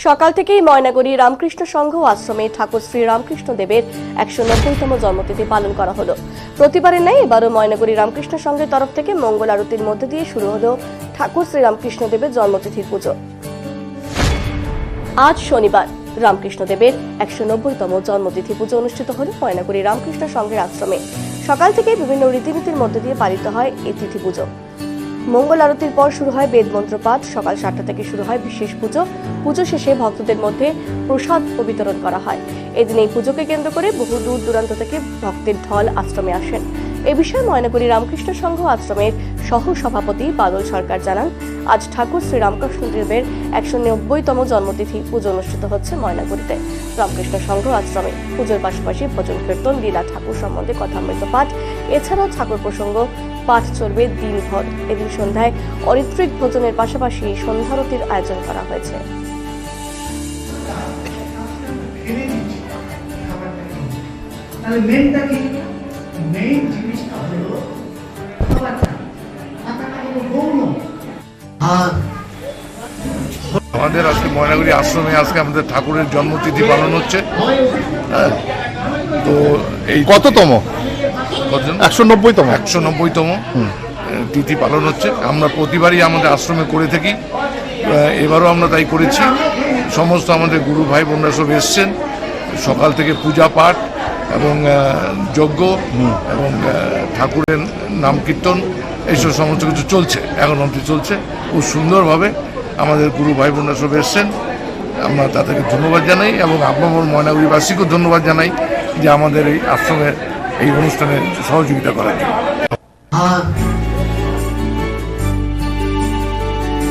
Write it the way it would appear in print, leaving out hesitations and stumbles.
সকাল থেকেই ময়নাগুড়ি রামকৃষ্ণ সংঘ আশ্রমে ঠাকুর শ্রী রামকৃষ্ণ দেবের 190তম জন্মতিথি পালন করা হলো। প্রতিবারের ন্যায় এবারও ময়নাগুড়ি রামকৃষ্ণ সংঘের তরফ থেকে মঙ্গল আরতির মধ্যে দিয়ে শুরু হলো ঠাকুর শ্রী রামকৃষ্ণ দেবের জন্মতিথির পুজো। আজ শনিবার রামকৃষ্ণ দেবের 190তম জন্মতিথি পুজো অনুষ্ঠিত হল ময়নাগুড়ি রামকৃষ্ণ সংঘের আশ্রমে। সকাল থেকে বিভিন্ন রীতিনীতির মধ্যে দিয়ে পালিত হয় এই তিথি পুজো। মঙ্গল আরতির পর শুরু হয় বেদ মন্ত্র পাঠ। সকাল 7টা থেকে শুরু হয় বিশেষ পুজো। পুজো শেষে ভক্তদের মধ্যে প্রসাদ বিতরণ করা হয়। এদিন এই পুজোকে কেন্দ্র করে বহু দূর দূরান্ত থেকে ভক্তের ঢল আশ্রমে আসেন। এ বিষয়ে ময়নাগুড়ি রামকৃষ্ণ সংঘ আশ্রমের সহ সভাপতি বাদল সরকার জানান, আজ ঠাকুর শ্রী রামকৃষ্ণ দেবের 190তম জন্মতিথি পুজো অনুষ্ঠিত হচ্ছে ময়নাগুড়িতে রামকৃষ্ণ সংঘ আশ্রমে। পুজোর পাশাপাশি ভজন কীর্তন, লীলা ঠাকুর সম্বন্ধে কথামৃত পাঠ, এছাড়াও ঠাকুর প্রসঙ্গ পাঠ চলবে দিনভর। এদিন সন্ধ্যায় অরিত্রিক ভোজনের পাশাপাশি সন্ধ্যারতির আয়োজন করা হয়েছে। আমাদের আজকে ময়নাগুড়ি আশ্রমে আজকে আমাদের ঠাকুরের জন্মতিথি পালন হচ্ছে। তো এই কততম? 190তম তিথি পালন হচ্ছে। আমরা প্রতিবারই আমাদের আশ্রমে করে থাকি, এবারও আমরা তাই করেছি। সমস্ত আমাদের গুরু ভাই বোনরা সব এসছেন। সকাল থেকে পূজা পাঠ এবং যজ্ঞ এবং ঠাকুরের নাম কীর্তন এইসব সমস্ত কিছু চলছে, এখন অবধি চলছে। খুব সুন্দরভাবে আমাদের গুরু ভাই বোনরা সব এসছেন। আমরা তাদেরকে ধন্যবাদ জানাই এবং আপনার ময়নাগুড়িবাসীকেও ধন্যবাদ জানাই যে আমাদের এই আশ্রমের এই অনুষ্ঠানে সহযোগিতা করার জন্য।